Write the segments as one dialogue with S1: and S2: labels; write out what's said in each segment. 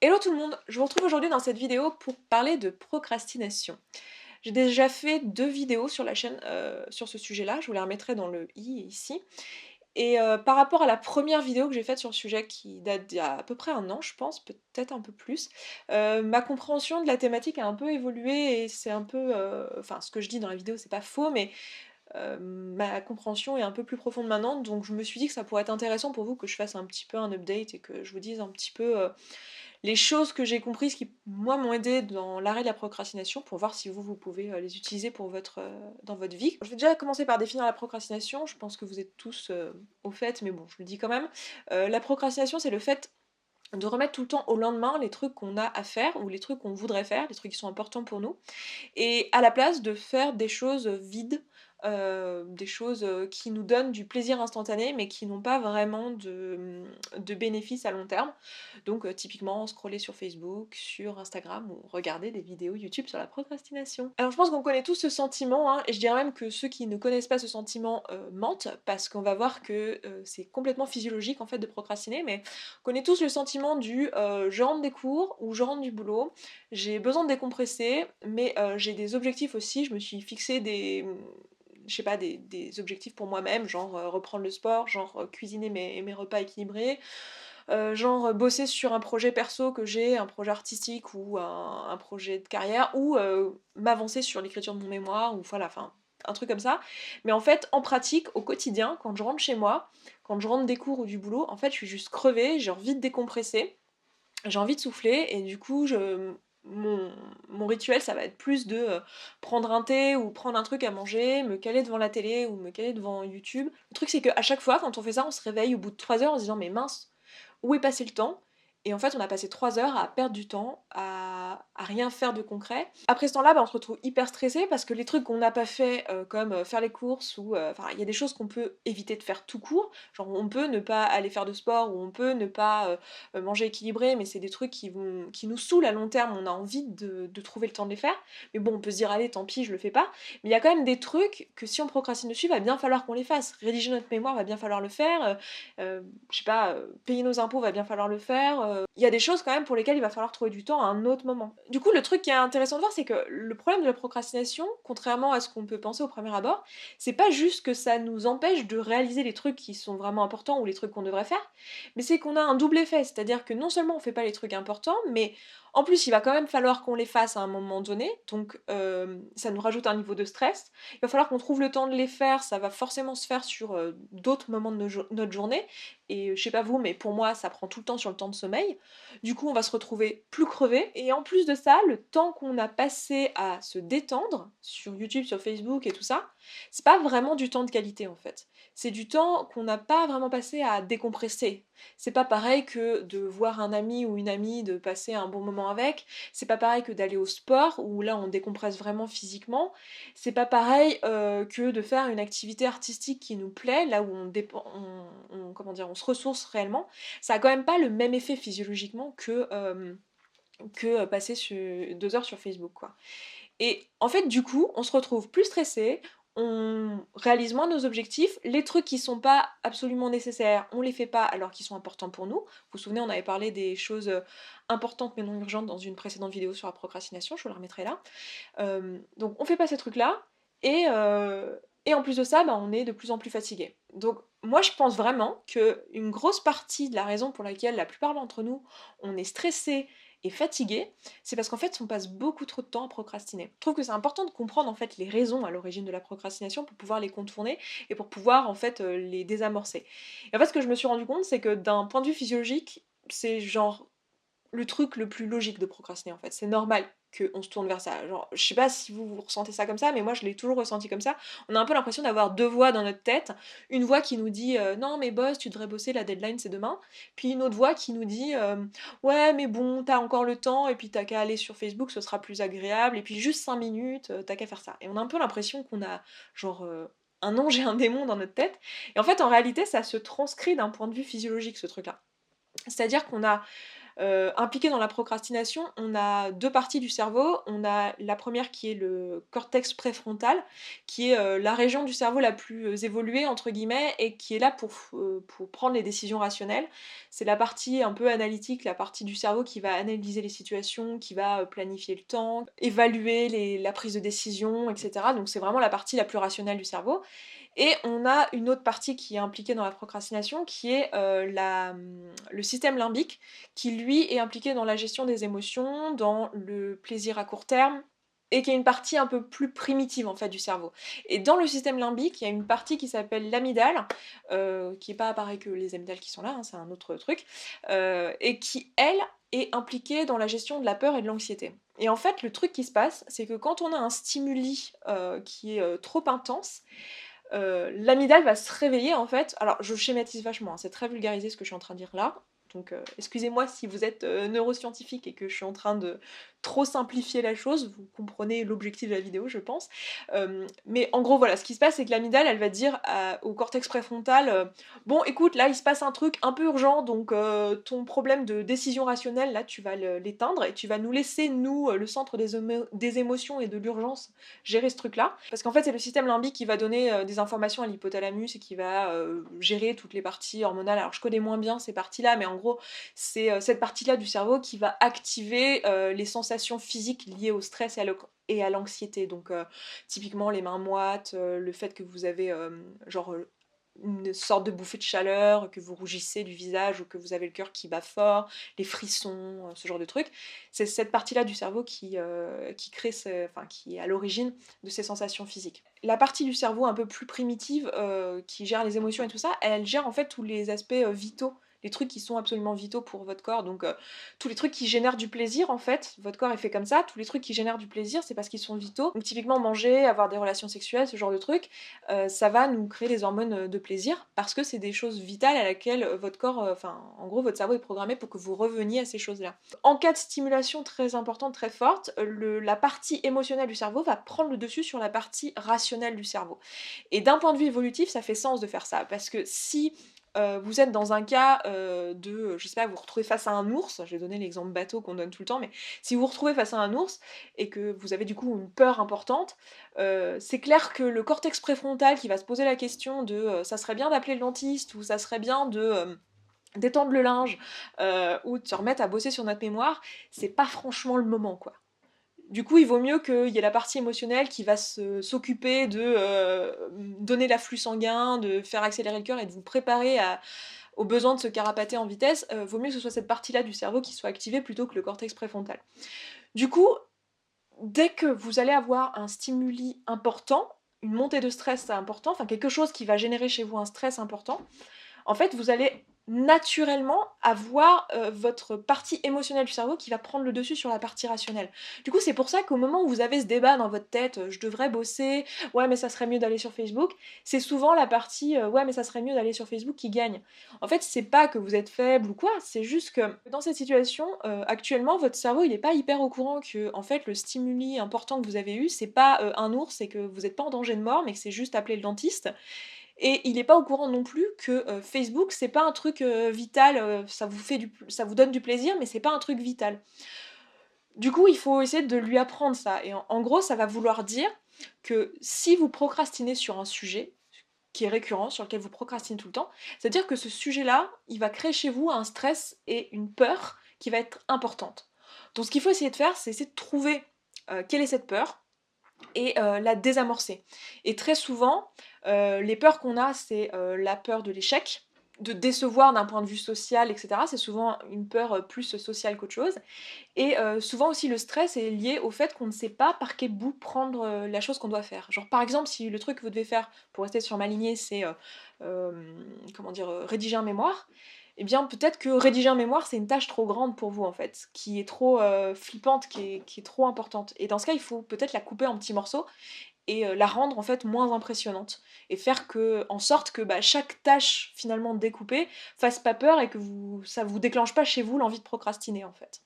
S1: Hello tout le monde, je vous retrouve aujourd'hui dans cette vidéo pour parler de procrastination. J'ai déjà fait 2 vidéos sur la chaîne, sur ce sujet-là, je vous les remettrai dans le i ici. Et par rapport à la première vidéo que j'ai faite sur le sujet qui date d'il y a à peu près 1 an je pense, peut-être un peu plus, ma compréhension de la thématique a un peu évolué et c'est un peu, enfin ce que je dis dans la vidéo c'est pas faux, mais ma compréhension est un peu plus profonde maintenant, donc je me suis dit que ça pourrait être intéressant pour vous que je fasse un petit peu un update et que je vous dise un petit peu, les choses que j'ai comprises qui, moi, m'ont aidé dans l'arrêt de la procrastination pour voir si vous pouvez les utiliser pour dans votre vie. Je vais déjà commencer par définir la procrastination, je pense que vous êtes tous au fait, mais bon, je le dis quand même. La procrastination, c'est le fait de remettre tout le temps au lendemain les trucs qu'on a à faire ou les trucs qu'on voudrait faire, les trucs qui sont importants pour nous, et à la place de faire des choses vides, des choses, qui nous donnent du plaisir instantané, mais qui n'ont pas vraiment de bénéfices à long terme. Donc, typiquement scroller sur Facebook, sur Instagram ou regarder des vidéos YouTube sur la procrastination. Alors je pense qu'on connaît tous ce sentiment, hein, et je dirais même que ceux qui ne connaissent pas ce sentiment, mentent, parce qu'on va voir que, c'est complètement physiologique en fait de procrastiner, mais on connaît tous le sentiment «je rentre des cours» ou «je rentre du boulot, j'ai besoin de décompresser, mais j'ai des objectifs aussi, je me suis fixé je sais pas, des objectifs pour moi-même, genre reprendre le sport, genre cuisiner mes repas équilibrés, genre bosser sur un projet perso que j'ai, un projet artistique ou un projet de carrière, ou m'avancer sur l'écriture de mon mémoire, ou voilà, enfin un truc comme ça. Mais en fait, en pratique, au quotidien, quand je rentre chez moi, quand je rentre des cours ou du boulot, en fait je suis juste crevée, j'ai envie de décompresser, j'ai envie de souffler, et du coup mon, mon rituel ça va être plus de prendre un thé ou prendre un truc à manger, me caler devant la télé ou me caler devant YouTube. Le truc c'est qu'à chaque fois quand on fait ça, on se réveille au bout de 3 heures en se disant mais mince, où est passé le temps? Et en fait, on a passé 3 heures à perdre du temps, à rien faire de concret. Après ce temps-là, bah, on se retrouve hyper stressé parce que les trucs qu'on n'a pas fait, comme faire les courses ou enfin, il y a des choses qu'on peut éviter de faire tout court. Genre, on peut ne pas aller faire de sport ou on peut ne pas manger équilibré, mais c'est des trucs qui nous saoulent à long terme. On a envie de trouver le temps de les faire. Mais bon, on peut se dire, allez, tant pis, je le fais pas. Mais il y a quand même des trucs que si on procrastine dessus, va bien falloir qu'on les fasse. Rédiger notre mémoire, va bien falloir le faire. Je sais pas, payer nos impôts, va bien falloir le faire. Il y a des choses quand même pour lesquelles il va falloir trouver du temps à un autre moment. Du coup, le truc qui est intéressant de voir, c'est que le problème de la procrastination, contrairement à ce qu'on peut penser au premier abord, c'est pas juste que ça nous empêche de réaliser les trucs qui sont vraiment importants ou les trucs qu'on devrait faire, mais c'est qu'on a un double effet, c'est-à-dire que non seulement on fait pas les trucs importants, mais en plus il va quand même falloir qu'on les fasse à un moment donné, donc ça nous rajoute un niveau de stress. Il va falloir qu'on trouve le temps de les faire, ça va forcément se faire sur d'autres moments de notre journée, et je sais pas vous, mais pour moi ça prend tout le temps sur le temps de sommeil. Du coup on va se retrouver plus crevé, et en plus de ça, le temps qu'on a passé à se détendre, sur YouTube, sur Facebook et tout ça, c'est pas vraiment du temps de qualité en fait. C'est du temps qu'on n'a pas vraiment passé à décompresser. C'est pas pareil que de voir un ami ou une amie, de passer un bon moment avec, c'est pas pareil que d'aller au sport, où là on décompresse vraiment physiquement, c'est pas pareil que de faire une activité artistique qui nous plaît, là où comment dire, on se ressource réellement. Ça a quand même pas le même effet physiologiquement que passer 2 heures sur Facebook, quoi. Et en fait, du coup, on se retrouve plus stressé, on réalise moins nos objectifs, les trucs qui sont pas absolument nécessaires, on les fait pas alors qu'ils sont importants pour nous. Vous vous souvenez, on avait parlé des choses importantes mais non urgentes dans une précédente vidéo sur la procrastination, je vous la remettrai là. Donc on fait pas ces trucs-là, et, et en plus de ça, bah, on est de plus en plus fatigué. Donc moi je pense vraiment qu'une grosse partie de la raison pour laquelle la plupart d'entre nous, on est stressé et fatigué, c'est parce qu'en fait on passe beaucoup trop de temps à procrastiner. Je trouve que c'est important de comprendre en fait les raisons à l'origine de la procrastination pour pouvoir les contourner et pour pouvoir en fait les désamorcer. Et en fait ce que je me suis rendu compte, c'est que d'un point de vue physiologique, c'est genre le truc le plus logique de procrastiner en fait. C'est normal qu'on se tourne vers ça. Genre, je sais pas si vous ressentez ça comme ça, mais moi je l'ai toujours ressenti comme ça. On a un peu l'impression d'avoir deux voix dans notre tête. Une voix qui nous dit non mais boss, tu devrais bosser, la deadline c'est demain. Puis une autre voix qui nous dit ouais mais bon, t'as encore le temps, et puis t'as qu'à aller sur Facebook, ce sera plus agréable, et puis juste 5 minutes, t'as qu'à faire ça. Et on a un peu l'impression qu'on a genre un ange et un démon dans notre tête. Et en fait, en réalité, ça se transcrit d'un point de vue physiologique, ce truc-là. C'est-à-dire qu'on a impliqués dans la procrastination, on a 2 parties du cerveau. On a la première qui est le cortex préfrontal, qui est, la région du cerveau la plus, «évoluée» entre guillemets et qui est là pour prendre les décisions rationnelles. C'est la partie un peu analytique, la partie du cerveau qui va analyser les situations, qui va, planifier le temps, évaluer la prise de décision et cetera. Donc c'est vraiment la partie la plus rationnelle du cerveau. Et on a une autre partie qui est impliquée dans la procrastination, qui est le système limbique, qui lui est impliqué dans la gestion des émotions, dans le plaisir à court terme, et qui est une partie un peu plus primitive en fait du cerveau. Et dans le système limbique, il y a une partie qui s'appelle l'amygdale, qui est pas pareil que les amygdales qui sont là, hein, c'est un autre truc, et qui elle est impliquée dans la gestion de la peur et de l'anxiété. Et en fait, le truc qui se passe, c'est que quand on a un stimuli qui est trop intense, l'amygdale va se réveiller en fait. Alors je schématise vachement, hein, c'est très vulgarisé ce que je suis en train de dire là. Donc excusez-moi si vous êtes neuroscientifique et que je suis en train de trop simplifier la chose, vous comprenez l'objectif de la vidéo je pense. Mais en gros voilà, ce qui se passe c'est que l'amygdale elle va dire au cortex préfrontal bon écoute là il se passe un truc un peu urgent donc ton problème de décision rationnelle là tu vas l'éteindre et tu vas nous laisser nous le centre des émotions et de l'urgence gérer ce truc-là. Parce qu'en fait, c'est le système limbique qui va donner des informations à l'hypothalamus et qui va gérer toutes les parties hormonales. Alors, je connais moins bien ces parties-là, mais en gros, c'est cette partie-là du cerveau qui va activer les sensations physiques liées au stress et à l'anxiété. Donc, typiquement, les mains moites, le fait que vous avez genre une sorte de bouffée de chaleur, que vous rougissez du visage ou que vous avez le cœur qui bat fort, les frissons, ce genre de trucs. C'est cette partie-là du cerveau qui crée, enfin, qui est à l'origine de ces sensations physiques. La partie du cerveau un peu plus primitive, qui gère les émotions et tout ça, elle gère en fait tous les aspects vitaux, les trucs qui sont absolument vitaux pour votre corps. Donc tous les trucs qui génèrent du plaisir en fait, votre corps est fait comme ça, tous les trucs qui génèrent du plaisir, c'est parce qu'ils sont vitaux. Donc typiquement manger, avoir des relations sexuelles, ce genre de trucs, ça va nous créer des hormones de plaisir parce que c'est des choses vitales à laquelle votre corps, enfin en gros votre cerveau est programmé pour que vous reveniez à ces choses-là. En cas de stimulation très importante, très forte, la partie émotionnelle du cerveau va prendre le dessus sur la partie rationnelle du cerveau. Et d'un point de vue évolutif, ça fait sens de faire ça parce que si vous êtes dans un cas je sais pas, vous vous retrouvez face à un ours, je vais donner l'exemple bateau qu'on donne tout le temps, mais si vous vous retrouvez face à un ours et que vous avez du coup une peur importante, c'est clair que le cortex préfrontal qui va se poser la question de ça serait bien d'appeler le dentiste ou ça serait bien de d'étendre le linge ou de se remettre à bosser sur notre mémoire, c'est pas franchement le moment quoi. Du coup, il vaut mieux qu'il y ait la partie émotionnelle qui va s'occuper de donner l'afflux sanguin, de faire accélérer le cœur et de vous préparer au besoin de se carapater en vitesse. Vaut mieux que ce soit cette partie-là du cerveau qui soit activée plutôt que le cortex préfrontal. Du coup, dès que vous allez avoir un stimuli important, une montée de stress important, enfin quelque chose qui va générer chez vous un stress important, en fait, vous allez naturellement avoir votre partie émotionnelle du cerveau qui va prendre le dessus sur la partie rationnelle. Du coup, c'est pour ça qu'au moment où vous avez ce débat dans votre tête, je devrais bosser, ouais, mais ça serait mieux d'aller sur Facebook, c'est souvent la partie, ouais, mais ça serait mieux d'aller sur Facebook qui gagne. En fait, c'est pas que vous êtes faible ou quoi, c'est juste que dans cette situation, actuellement, votre cerveau, il est pas hyper au courant que, en fait, le stimuli important que vous avez eu, c'est pas un ours et que vous n'êtes pas en danger de mort, mais que c'est juste appeler le dentiste. Et il est pas au courant non plus que, Facebook, c'est pas un truc, vital, ça vous donne du plaisir, mais c'est pas un truc vital. Du coup, il faut essayer de lui apprendre ça et en gros, ça va vouloir dire que si vous procrastinez sur un sujet qui est récurrent, sur lequel vous procrastinez tout le temps, c'est-à-dire que ce sujet-là, il va créer chez vous un stress et une peur qui va être importante. Donc ce qu'il faut essayer de faire, c'est essayer de trouver, quelle est cette peur et la désamorcer. Et très souvent, les peurs qu'on a, c'est la peur de l'échec, de décevoir d'un point de vue social, etc. C'est souvent une peur plus sociale qu'autre chose. Et souvent aussi, le stress est lié au fait qu'on ne sait pas par quel bout prendre la chose qu'on doit faire. Genre, par exemple, si le truc que vous devez faire, pour rester sur ma lignée, c'est comment dire, rédiger un mémoire, eh bien peut-être que rédiger un mémoire c'est une tâche trop grande pour vous en fait, qui est trop flippante, qui est trop importante. Et dans ce cas, il faut peut-être la couper en petits morceaux et la rendre en fait moins impressionnante. Et faire en sorte que bah, chaque tâche finalement découpée fasse pas peur et que ça vous déclenche pas chez vous l'envie de procrastiner en fait.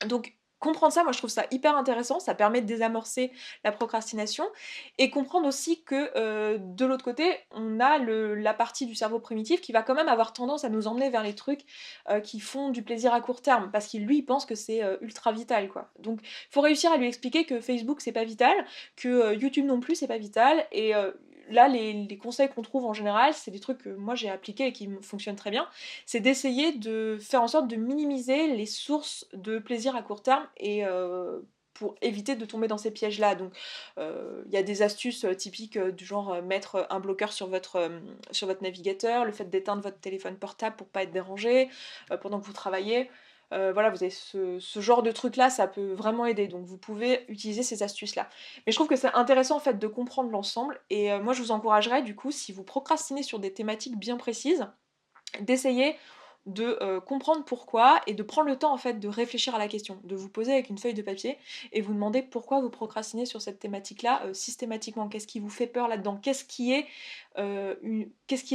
S1: Donc Comprendre ça, moi je trouve ça hyper intéressant, ça permet de désamorcer la procrastination et comprendre aussi que, de l'autre côté, on a la partie du cerveau primitif qui va quand même avoir tendance à nous emmener vers les trucs, qui font du plaisir à court terme parce qu'il lui, il pense que c'est, ultra vital quoi. Donc faut réussir à lui expliquer que Facebook c'est pas vital, que, YouTube non plus c'est pas vital et là les conseils qu'on trouve en général, c'est des trucs que moi j'ai appliqués et qui me fonctionnent très bien, c'est d'essayer de faire en sorte de minimiser les sources de plaisir à court terme et pour éviter de tomber dans ces pièges-là. Donc, il y a des astuces typiques du genre mettre un bloqueur sur votre navigateur, le fait d'éteindre votre téléphone portable pour pas être dérangé pendant que vous travaillez. Voilà, vous avez ce genre de truc-là, ça peut vraiment aider. Donc, vous pouvez utiliser ces astuces-là. Mais je trouve que c'est intéressant en fait de comprendre l'ensemble. Et moi, je vous encouragerais du coup, si vous procrastinez sur des thématiques bien précises, d'essayer de comprendre pourquoi et de prendre le temps en fait de réfléchir à la question, de vous poser avec une feuille de papier et vous demander pourquoi vous procrastinez sur cette thématique-là systématiquement, qu'est-ce qui vous fait peur là-dedans, qu'est-ce qui est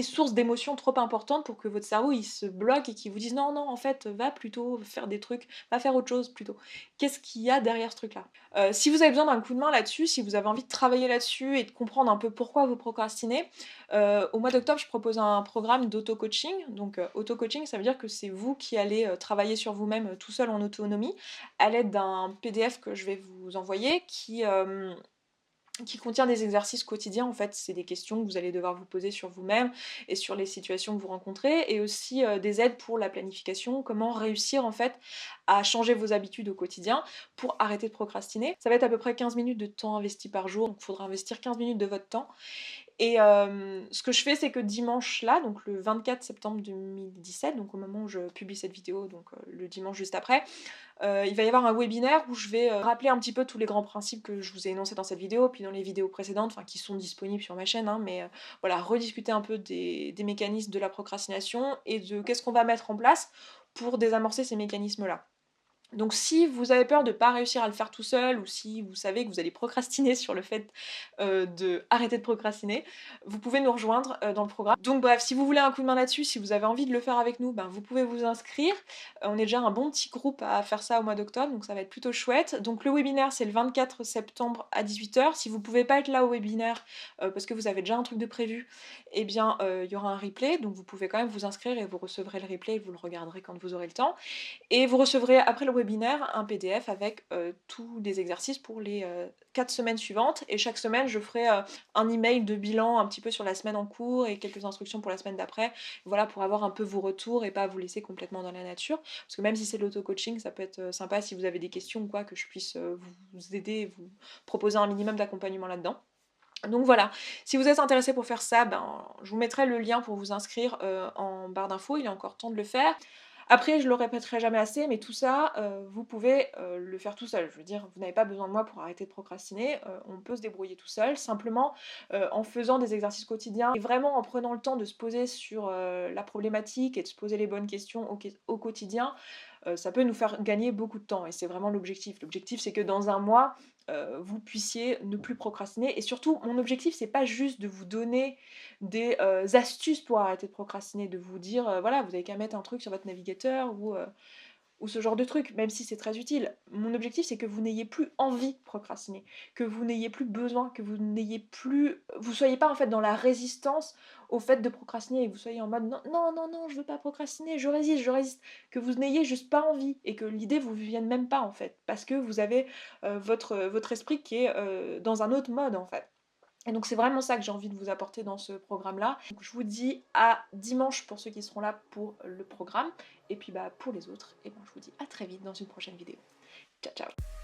S1: source d'émotions trop importantes pour que votre cerveau il se bloque et qu'il vous dise non non en fait va plutôt faire des trucs, va faire autre chose plutôt. Qu'est-ce qu'il y a derrière ce truc-là? Si vous avez besoin d'un coup de main là-dessus, si vous avez envie de travailler là-dessus et de comprendre un peu pourquoi vous procrastinez, au mois d'octobre, je propose un programme d'auto-coaching. Donc, auto-coaching, ça veut dire que c'est vous qui allez travailler sur vous-même tout seul en autonomie, à l'aide d'un PDF que je vais vous envoyer qui contient des exercices quotidiens. En fait, c'est des questions que vous allez devoir vous poser sur vous-même et sur les situations que vous rencontrez, et aussi des aides pour la planification, comment réussir en fait à changer vos habitudes au quotidien pour arrêter de procrastiner. Ça va être à peu près 15 minutes de temps investi par jour, donc il faudra investir 15 minutes de votre temps. Et ce que je fais, c'est que dimanche là, donc le 24 septembre 2017, donc au moment où je publie cette vidéo, donc le dimanche juste après, il va y avoir un webinaire où je vais rappeler un petit peu tous les grands principes que je vous ai énoncés dans cette vidéo, puis dans les vidéos précédentes, enfin qui sont disponibles sur ma chaîne, hein, mais voilà, rediscuter un peu des mécanismes de la procrastination et de qu'est-ce qu'on va mettre en place pour désamorcer ces mécanismes-là. Donc si vous avez peur de ne pas réussir à le faire tout seul, ou si vous savez que vous allez procrastiner sur le fait de arrêter de procrastiner, vous pouvez nous rejoindre dans le programme. Donc bref, si vous voulez un coup de main là-dessus, si vous avez envie de le faire avec nous, ben, vous pouvez vous inscrire. On est déjà un bon petit groupe à faire ça au mois d'octobre, donc ça va être plutôt chouette. Donc le webinaire, c'est le 24 septembre à 18h. Si vous pouvez pas être là au webinaire parce que vous avez déjà un truc de prévu, eh bien il y aura un replay, donc vous pouvez quand même vous inscrire et vous recevrez le replay et vous le regarderez quand vous aurez le temps. Et vous recevrez après le webinaire un PDF avec tous les exercices pour les 4 semaines suivantes. Et chaque semaine, je ferai un email de bilan un petit peu sur la semaine en cours et quelques instructions pour la semaine d'après. Voilà, pour avoir un peu vos retours et pas vous laisser complètement dans la nature. Parce que même si c'est de l'auto-coaching, ça peut être sympa si vous avez des questions ou quoi, que je puisse vous aider, vous proposer un minimum d'accompagnement là-dedans. Donc voilà, si vous êtes intéressé pour faire ça, ben, je vous mettrai le lien pour vous inscrire en barre d'infos, il est encore temps de le faire. Après, je le répéterai jamais assez, mais tout ça, vous pouvez le faire tout seul. Je veux dire, vous n'avez pas besoin de moi pour arrêter de procrastiner, on peut se débrouiller tout seul, simplement en faisant des exercices quotidiens et vraiment en prenant le temps de se poser sur la problématique et de se poser les bonnes questions au quotidien, ça peut nous faire gagner beaucoup de temps et c'est vraiment l'objectif. L'objectif, c'est que dans un mois, vous puissiez ne plus procrastiner, et surtout, mon objectif, c'est pas juste de vous donner des astuces pour arrêter de procrastiner, de vous dire, voilà, vous avez qu'à mettre un truc sur votre navigateur ou ce genre de truc, même si c'est très utile. Mon objectif, c'est que vous n'ayez plus envie de procrastiner, que vous n'ayez plus besoin, que vous n'ayez plus... Vous soyez pas en fait dans la résistance au fait de procrastiner et que vous soyez en mode non, non, non, non, je veux pas procrastiner, je résiste, je résiste. Que vous n'ayez juste pas envie et que l'idée vous vienne même pas en fait, parce que vous avez votre esprit qui est dans un autre mode en fait. Et donc c'est vraiment ça que j'ai envie de vous apporter dans ce programme-là. Donc je vous dis à dimanche pour ceux qui seront là pour le programme. Et puis bah pour les autres, et ben, je vous dis à très vite dans une prochaine vidéo. Ciao ciao.